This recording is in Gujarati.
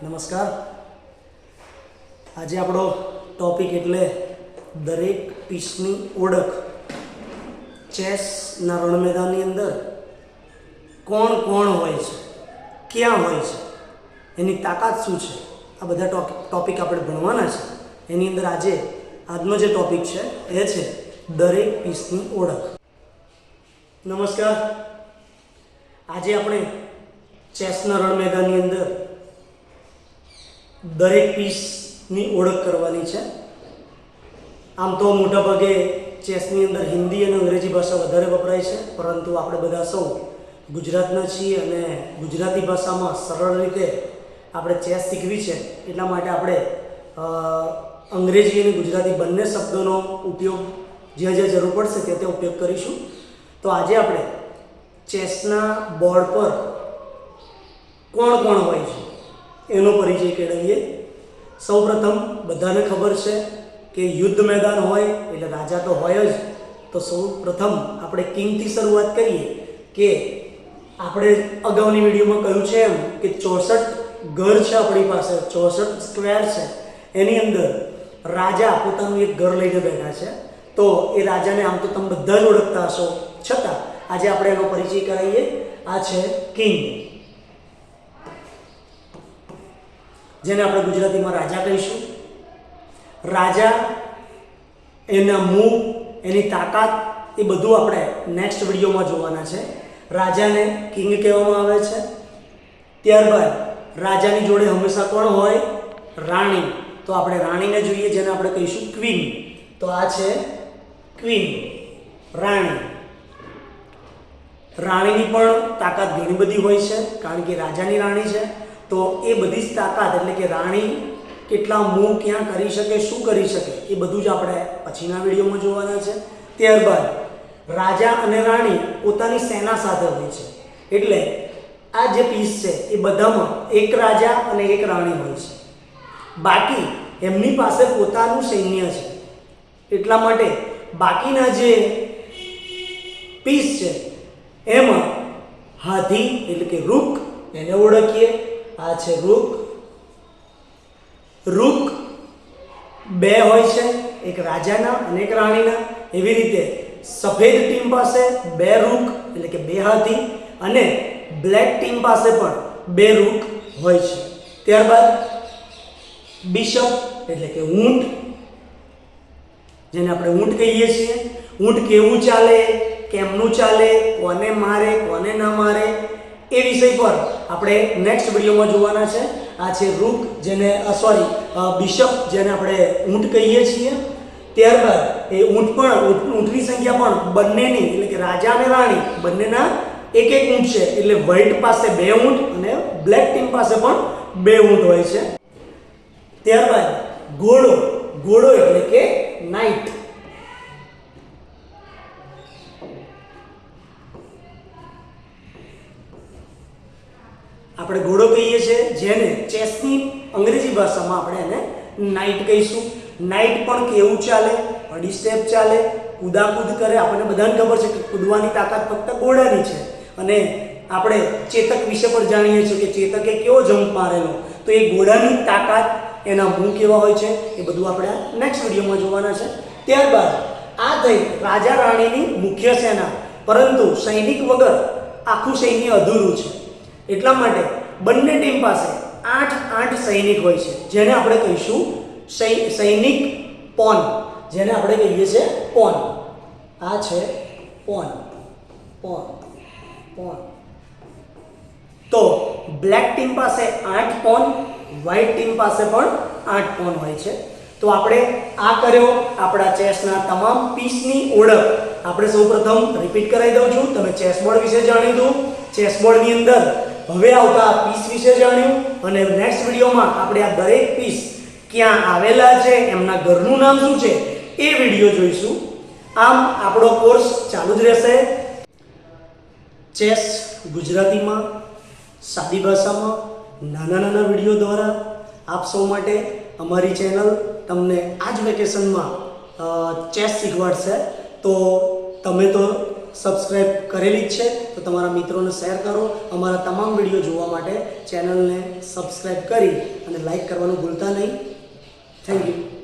નમસ્કાર। આજે આપણો ટોપિક એટલે દરેક પીસની ઓળખ। ચેસના રણ મેદાનની અંદર કોણ કોણ હોય છે, ક્યાં હોય છે, એની તાકાત શું છે, આ બધા ટોપિક આપણે ભણવાના છે। એની અંદર આજનો જે ટોપિક છે એ છે દરેક પીસની ઓળખ। નમસ્કાર। આજે આપણે ચેસના રણ મેદાનની અંદર દરેક પીસની ઓળખ કરવાની છે। આમ તો મોટાભાગે ચેસની અંદર હિન્દી અને અંગ્રેજી ભાષા વધારે વપરાય છે, પરંતુ આપણે બધા સૌ ગુજરાતના છીએ અને ગુજરાતી ભાષામાં સરળ રીતે આપણે ચેસ શીખવી છે, એટલા માટે આપણે અંગ્રેજી અને ગુજરાતી બંને શબ્દોનો ઉપયોગ જ્યાં જ્યાં જરૂર પડશે ત્યાં ત્યાં ઉપયોગ કરીશું। તો આજે આપણે ચેસના બોર્ડ પર કોણ કોણ હોય છે એનો પરિચય કેળવીએ। સૌપ્રથમ બધાને ખબર છે કે યુદ્ધ મેદાન હોય એટલે રાજા તો હોય જ। તો સૌપ્રથમ આપણે કિંગથી શરૂઆત કરીએ કે આપણે અગાઉની વિડીયોમાં કહ્યું છે એમ કે 64 ઘર છે આપણી પાસે, 64 સ્ક્વેર છે, એની અંદર રાજા પોતાનું એક ઘર લઈને બેઠા છે। તો એ રાજાને આમ તો તમે બધા જ ઓળખતા હશો, છતાં આજે આપણે એનો પરિચય કરાવીએ। આ છે કિંગ, જેને આપણે ગુજરાતીમાં રાજા કહીશું। રાજા, એના મૂવ, એની તાકાત, એ બધું આપણે નેક્સ્ટ વિડીયોમાં જોવાના છે। રાજાને કિંગ કહેવામાં આવે છે। ત્યારબાદ રાજાની જોડે હંમેશા કોણ હોય? રાણી। તો આપણે રાણીને જોઈએ, જેને આપણે કહીશું ક્વીન। તો આ છે ક્વીન, રાણી। રાણીની પણ તાકાત ઘણી બધી હોય છે, કારણ કે રાજાની રાણી છે। તો એ બધી જ તાકાત એટલે કે રાણી કેટલા મૂવ ક્યાં કરી શકે, શું કરી શકે, એ બધું જ આપણે પછીના વિડીયોમાં જોવાના છે। ત્યારબાદ રાજા અને રાણી પોતાની સેના સાથે હોય છે, એટલે આ જે પીસ છે એ બધામાં એક રાજા અને એક રાણી હોય છે, બાકી એમની પાસે પોતાનું સૈન્ય છે। એટલા માટે બાકીના જે પીસ છે એમાં હાથી એટલે કે રૂક, એને ઓળખીએ। આ છે રૂક। રૂક બે હોય છે, એક રાજાના અને એક રાણીના। એવી રીતે સફેદ ટીમ પાસે બે રૂક એટલે કે બે હાથી, અને બ્લેક ટીમ પાસે પણ બે રૂક હોય છે। ત્યારબાદ બિશપ એટલે કે ઊંટ, જેને આપણે ઊંટ કહીએ છીએ। ઊંટ કેવું ચાલે, કેમનું ચાલે, કોને મારે, કોને ના મારે, એ વિષય પર આપણે નેક્સ્ટ વિડીયોમાં જોવાના છે। આ છે રૂક, જેને બિશપ, જેને આપણે ઊંટ કહીએ છીએ। ત્યારબાદ એ ઊંટની સંખ્યા પણ બંનેની એટલે કે રાજા અને રાણી બંનેના એક એક ઊંટ છે, એટલે વ્હાઇટ પાસે બે ઊંટ અને બ્લેક ટીમ પાસે પણ બે ઊંટ હોય છે। ત્યારબાદ ઘોડો, ઘોડો એટલે કે નાઇટ। આપણે ઘોડો કહીએ છીએ, જેને ચેસની અંગ્રેજી ભાષામાં આપણે એને નાઇટ કહીશું। નાઇટ પણ કેવું ચાલે? અડી સ્ટેપ ચાલે, કૂદાકૂદ કરે। આપણને બધાને ખબર છે કે કૂદવાની તાકાત ફક્ત ઘોડાની છે, અને આપણે ચેતક વિશે પણ જાણીએ છીએ કે ચેતકે કેવો જમ્પ મારેલો। તો એ ઘોડાની તાકાત, એના મૂવ કેવા હોય છે, એ બધું આપણે નેક્સ્ટ વિડીયોમાં જોવાના છે। ત્યારબાદ આ થઈ રાજા રાણીની મુખ્ય સેના, પરંતુ સૈનિક વગર આખું સૈન્ય અધૂરું છે। એટલા માટે બંને ટીમ પાસે 8 સૈનિક હોય છે, જેને આપણે કહીશું સૈનિક પોન, જેને આપણે કહીએ છીએ પોન। આ છે પોન, પોન, પોન। તો બ્લેક ટીમ પાસે 8 પોન, વ્હાઇટ ટીમ પાસે પણ 8 પોન હોય છે। તો આપણે આ કર્યો આપણા ચેસના તમામ પીસની ઓળખ। આપણે સૌપ્રથમ રિપીટ કરાવી દઉં છું, તમે ચેસબોર્ડ વિશે જાણી દો, ચેસબોર્ડની અંદર હવે આવતા પીસ વિશે જાણ્યું, અને નેક્સ્ટ વિડીયોમાં આપણે આ દરેક પીસ ક્યાં આવેલા છે, એમના ઘરનું નામ શું છે, એ વિડીયો જોઈશું। આમ આપણો કોર્સ ચાલુ જ રહેશે। ચેસ ગુજરાતીમાં, સાદી ભાષામાં, નાના નાના વિડીયો દ્વારા આપ સૌ માટે અમારી ચેનલ તમને આ જ વેકેશનમાં ચેસ શીખવાડશે। તો તમે તો સબસ્ક્રાઇબ કરેલી જ છે, તો તમારા મિત્રોને શેર કરો. અમારા તમામ વિડીયો જોવા માટે ચેનલને સબસ્ક્રાઇબ કરી અને લાઈક કરવાનું ભૂલતા નહીં. Thank you.